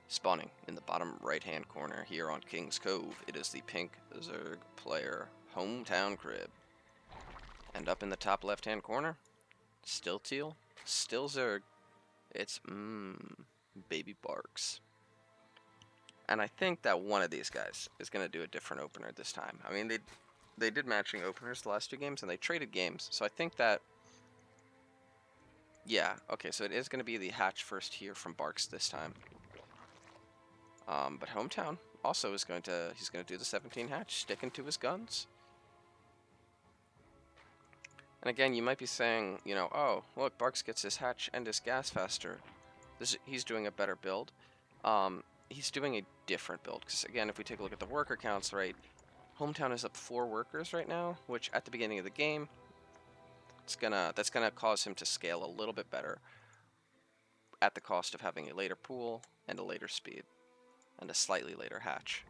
Spawning in the bottom right-hand corner here on King's Cove, it is the pink Zerg player Hometowncrib. And up in the top left-hand corner, still teal, still Zerg, it's Baby Barks. And I think that one of these guys is going to do a different opener this time. I mean, they did matching openers the last two games, and they traded games, so I think that... Yeah, okay, so it is going to be the hatch first here from Barks this time. But Hometown also is going to, he's going to do the 17 hatch, sticking to his guns. And again, you might be saying, you know, oh, look, Barks gets his hatch and his gas faster. He's doing a better build. He's doing a different build, because again, if we take a look at the worker counts, right, Hometown is up 4 workers right now, which at the beginning of the game, that's gonna cause him to scale a little bit better at the cost of having a later pool and a later speed and a slightly later hatch.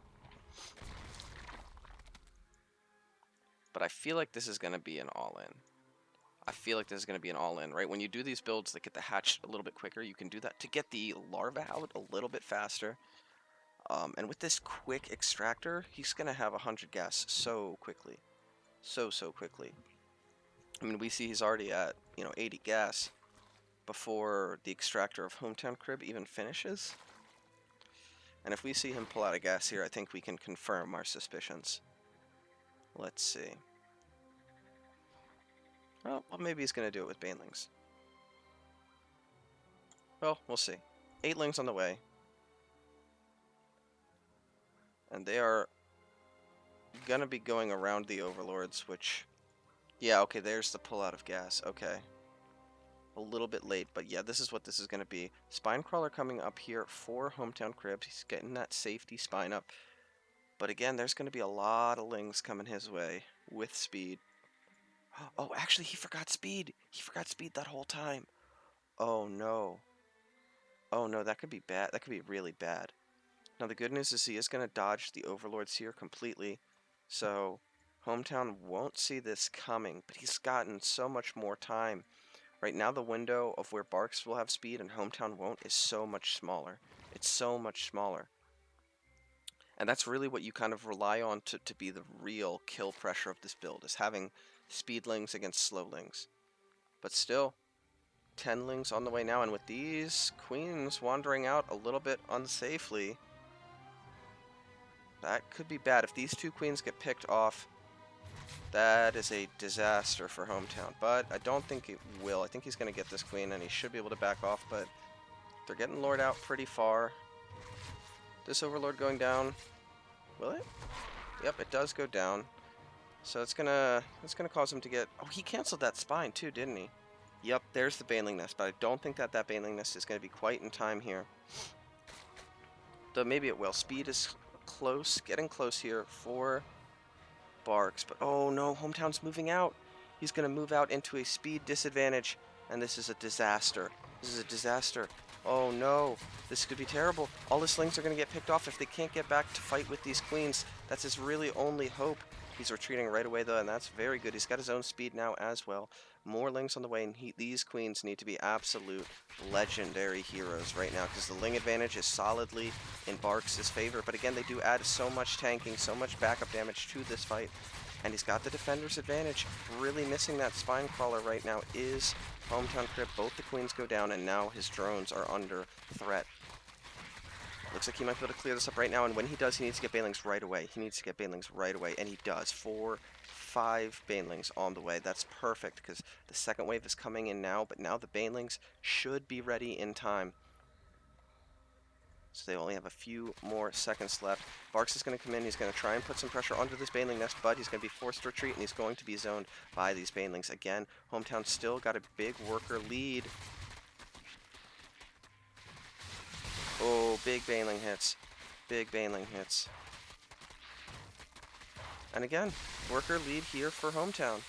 But I feel like this is going to be an all-in. I feel like this is going to be an all-in, right? When you do these builds that get the hatch a little bit quicker, you can do that to get the larva out a little bit faster. And with this quick extractor, he's going to have 100 gas so quickly. So quickly. I mean, we see he's already at, 80 gas before the extractor of Hometowncrib even finishes. And if we see him pull out a gas here, I think we can confirm our suspicions. Let's see. Oh, well, maybe he's going to do it with banelings. Well, we'll see. 8 lings on the way. And they are going to be going around the overlords, which... Yeah, okay, there's the pull out of gas. Okay. A little bit late, but yeah, this is what this is going to be. Spinecrawler coming up here for Hometowncrib. He's getting that safety spine up. But again, there's going to be a lot of lings coming his way with speed. Oh, actually, he forgot speed. He forgot speed that whole time. Oh, no. Oh, no, that could be bad. That could be really bad. Now, the good news is he is going to dodge the overlords here completely. So, Hometown won't see this coming, but he's gotten so much more time. Right now, the window of where Barks will have speed and Hometown won't is so much smaller. It's so much smaller. And that's really what you kind of rely on to be the real kill pressure of this build, is having speedlings against slowlings. But still, 10lings on the way now, and with these queens wandering out a little bit unsafely, that could be bad. If these 2 queens get picked off, that is a disaster for Hometown. But I don't think it will. I think he's going to get this queen, and he should be able to back off, but they're getting lured out pretty far. This overlord going down. Will it? Yep, it does go down. So it's gonna cause him to get... Oh, he canceled that spine too, didn't he? Yep, there's the Baneling Nest, but I don't think that Baneling Nest is going to be quite in time here. Though maybe it will. Speed is close, getting close here for Barks. But oh no, Hometown's moving out. He's going to move out into a speed disadvantage, and this is a disaster. This is a disaster. Oh no, this could be terrible. All his slings are going to get picked off if they can't get back to fight with these queens. That's his really only hope. He's retreating right away though, and that's very good. He's got his own speed now as well. More lings on the way, and these queens need to be absolute legendary heroes right now, because the ling advantage is solidly in Barks' favor. But again, they do add so much tanking, so much backup damage to this fight. And he's got the defender's advantage. Really missing that spine crawler right now is Hometowncrib. Both the queens go down, and now his drones are under threat. Looks like he might be able to clear this up right now, and when he does, he needs to get banelings right away. He needs to get banelings right away, and he does. 5 banelings on the way. That's perfect, because the second wave is coming in now, but now the banelings should be ready in time. So they only have a few more seconds left. Barks is going to come in. He's going to try and put some pressure onto this Baneling Nest, but he's going to be forced to retreat, and he's going to be zoned by these Banelings. Again, Hometown still got a big worker lead. Oh, big Baneling hits. Big Baneling hits. And again, worker lead here for Hometown.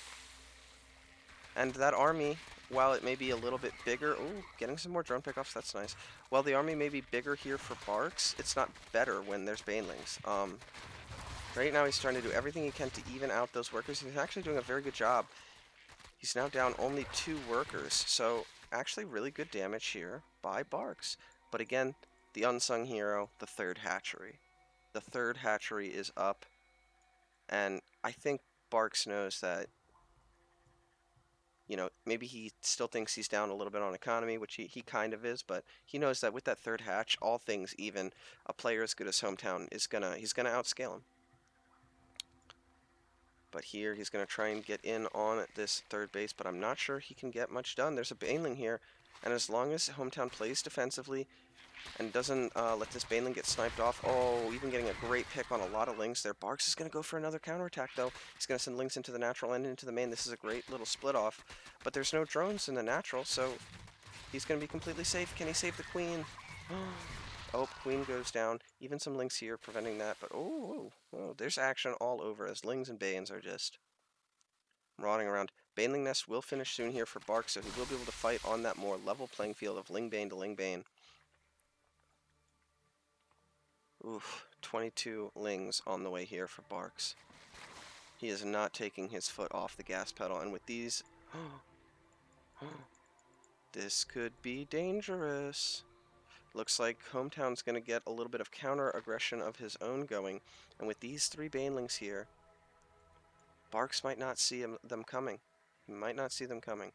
And that army, while it may be a little bit bigger... Ooh, getting some more drone pickoffs, that's nice. While the army may be bigger here for Barks, it's not better when there's Banelings. Right now he's trying to do everything he can to even out those workers. He's actually doing a very good job. He's now down only 2 workers, so actually really good damage here by Barks. But again, the unsung hero, the third hatchery. The third hatchery is up, and I think Barks knows that, you know, maybe he still thinks he's down a little bit on economy, which he kind of is, but he knows that with that third hatch, all things even, a player as good as Hometown he's gonna outscale him. But here he's gonna try and get in on this third base, but I'm not sure he can get much done. There's a Baneling here, and as long as Hometown plays defensively and doesn't let this Baneling get sniped off, oh, even getting a great pick on a lot of Lings there. Barks is gonna go for another counterattack though. He's gonna send Lings into the natural and into the main. This is a great little split off, but there's no drones in the natural, so he's going to be completely safe. Can he save the queen? Oh, queen goes down. Even some Lings here preventing that. But oh, there's action all over as Lings and Banes are just rotting around. Baneling Nest will finish soon here for Bark, so he will be able to fight on that more level playing field of Ling Bane to Ling Bane. Oof, 22 Lings on the way here for Barks. He is not taking his foot off the gas pedal, and with these... this could be dangerous. Looks like Hometown's going to get a little bit of counter-aggression of his own going. And with these three Banelings here, Barks might not see them coming. He might not see them coming.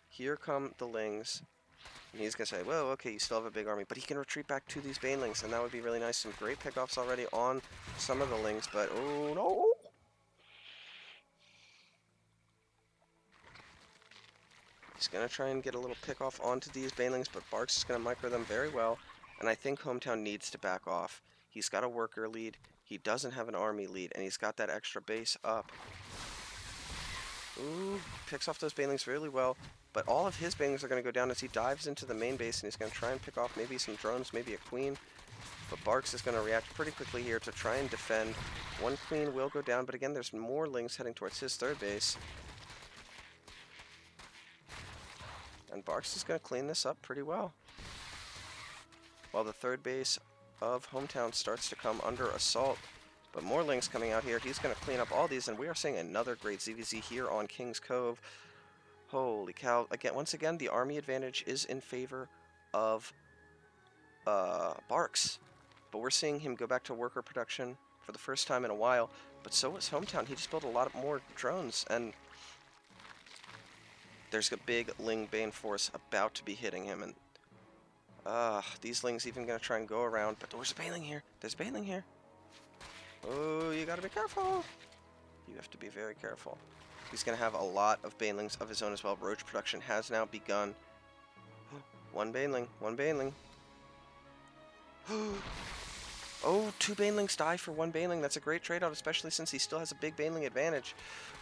Here come the Lings. And he's going to say, well, okay, you still have a big army. But he can retreat back to these Banelings, and that would be really nice. Some great pickoffs already on some of the Lings, but oh no! He's going to try and get a little pick off onto these Banelings, but Barks is going to micro them very well. And I think Hometown needs to back off. He's got a worker lead. He doesn't have an army lead, and he's got that extra base up. Ooh, picks off those Banelings really well. But all of his Banelings are going to go down as he dives into the main base, and he's going to try and pick off maybe some drones, maybe a queen. But Barks is going to react pretty quickly here to try and defend. One queen will go down, but again, there's more Lings heading towards his third base. And Barks is going to clean this up pretty well. While the third base of Hometown starts to come under assault. But more Lings coming out here. He's going to clean up all these, and we are seeing another great ZVZ here on King's Cove. Holy cow. Again, once again, the army advantage is in favor of Barks. But we're seeing him go back to worker production for the first time in a while. But so is Hometown. He just built a lot more drones, and there's a big Ling Bane force about to be hitting him, and these Lings even gonna try and go around, but there's a Baneling here. There's a Baneling here. Oh, you gotta be careful. You have to be very careful. He's gonna have a lot of Banelings of his own as well. Roach production has now begun. One Baneling, one Baneling. Oh, two Banelings die for one Baneling. That's a great trade-off, especially since he still has a big Baneling advantage.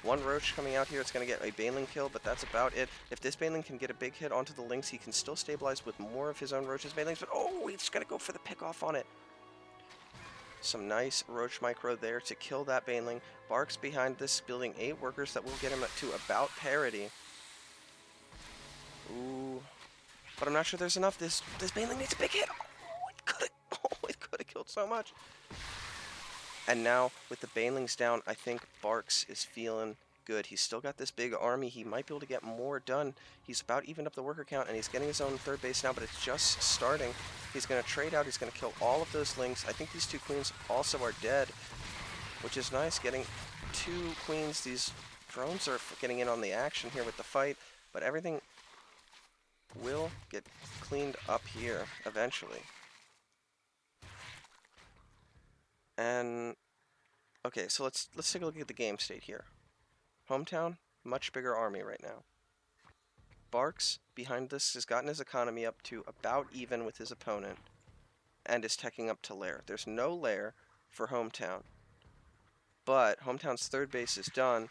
One Roach coming out here, it's going to get a Baneling kill, but that's about it. If this Baneling can get a big hit onto the Lings, he can still stabilize with more of his own Roach's Banelings, but oh, he's going to go for the pick-off on it. Some nice Roach micro there to kill that Baneling. Barks behind this, building 8 workers that will get him to about parity. Ooh. But I'm not sure there's enough. This Baneling needs a big hit. It could have killed so much. And now, with the Banelings down, I think Barks is feeling good. He's still got this big army. He might be able to get more done. He's about evened up the worker count, and he's getting his own third base now, but it's just starting. He's going to trade out. He's going to kill all of those Lings. I think these 2 queens also are dead, which is nice. Getting 2 queens. These drones are getting in on the action here with the fight, but everything will get cleaned up here eventually. And okay, so let's take a look at the game state here. Hometown, much bigger army right now. Barks, behind this, has gotten his economy up to about even with his opponent, and is teching up to lair. There's no lair for Hometown, but Hometown's third base is done,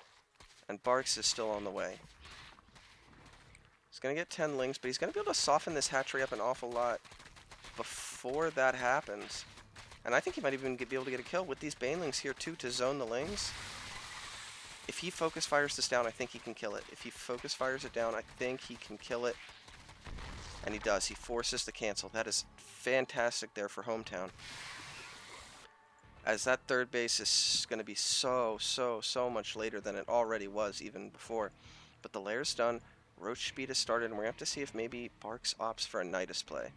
and Barks is still on the way. He's going to get 10 Lings, but he's going to be able to soften this hatchery up an awful lot before that happens. And I think he might even be able to get a kill with these Banelings here, too, to zone the Lings. If he focus fires this down, I think he can kill it. If he focus fires it down, I think he can kill it. And he does. He forces the cancel. That is fantastic there for Hometown. As that third base is going to be so much later than it already was even before. But the lair's done. Roach speed has started, and we're going to have to see if maybe Barks opts for a Nidus play.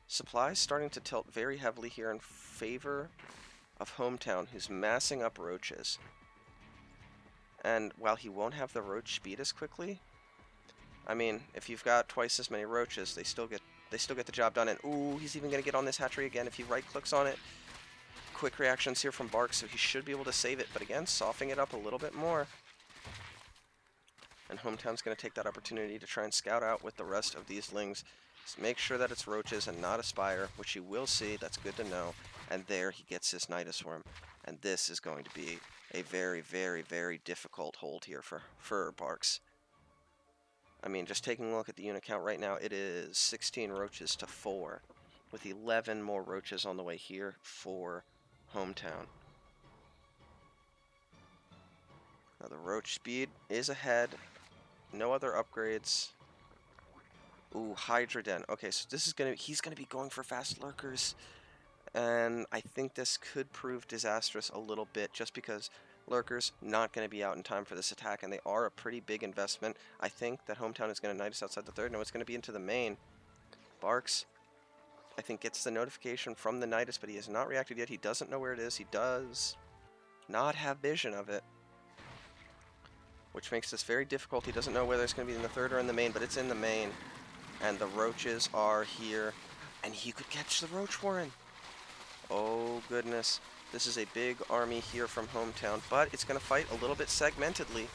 Supply's starting to tilt very heavily here in favor of Hometown, who's massing up roaches. And while he won't have the roach speed as quickly, I mean, if you've got twice as many roaches, they still get the job done. And ooh, he's even gonna get on this hatchery again if he right clicks on it. Quick reactions here from Bark, so he should be able to save it, but again, softening it up a little bit more. And Hometown's going to take that opportunity to try and scout out with the rest of these lings. Just make sure that it's roaches and not a spire, which you will see. That's good to know. And there he gets his Nidus Worm. And this is going to be a very, very, very difficult hold here for Barks. I mean, just taking a look at the unit count right now, it is 16 roaches to 4, with 11 more roaches on the way here for Hometown. Now the roach speed is ahead. No other upgrades. Ooh, Hydra Den. Okay, so this is he's gonna be going for fast lurkers. And I think this could prove disastrous a little bit just because lurkers not gonna be out in time for this attack, and they are a pretty big investment. I think that Hometown is gonna Nidus outside the third. No, it's gonna be into the main. Barks, I think, gets the notification from the Nidus, but he has not reacted yet. He doesn't know where it is. He does not have vision of it, which makes this very difficult. He doesn't know whether it's going to be in the third or in the main, but it's in the main. And the roaches are here, and he could catch the roach warren. Oh, goodness. This is a big army here from Hometown, but it's going to fight a little bit segmentedly.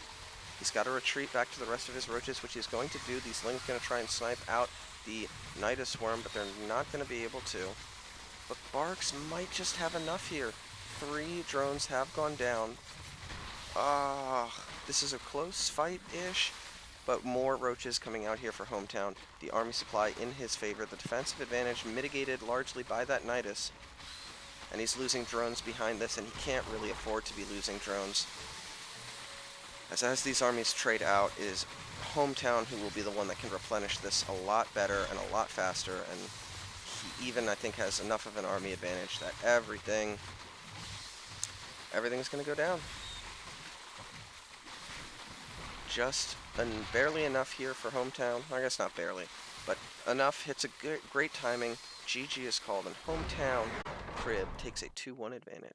He's got to retreat back to the rest of his roaches, which he's going to do. These lings are going to try and snipe out the Nidus Worm, but they're not going to be able to. But Barks might just have enough here. 3 drones have gone down. This is a close fight-ish, but more roaches coming out here for Hometown. The army supply in his favor. The defensive advantage mitigated largely by that Nidus. And he's losing drones behind this, and he can't really afford to be losing drones. As these armies trade out, it is Hometown who will be the one that can replenish this a lot better and a lot faster, and he even, I think, has enough of an army advantage that everything's going to go down. Just barely enough here for Hometown. I guess not barely, but enough. Hits a great timing. GG is called, and Hometowncrib takes a 2-1 advantage.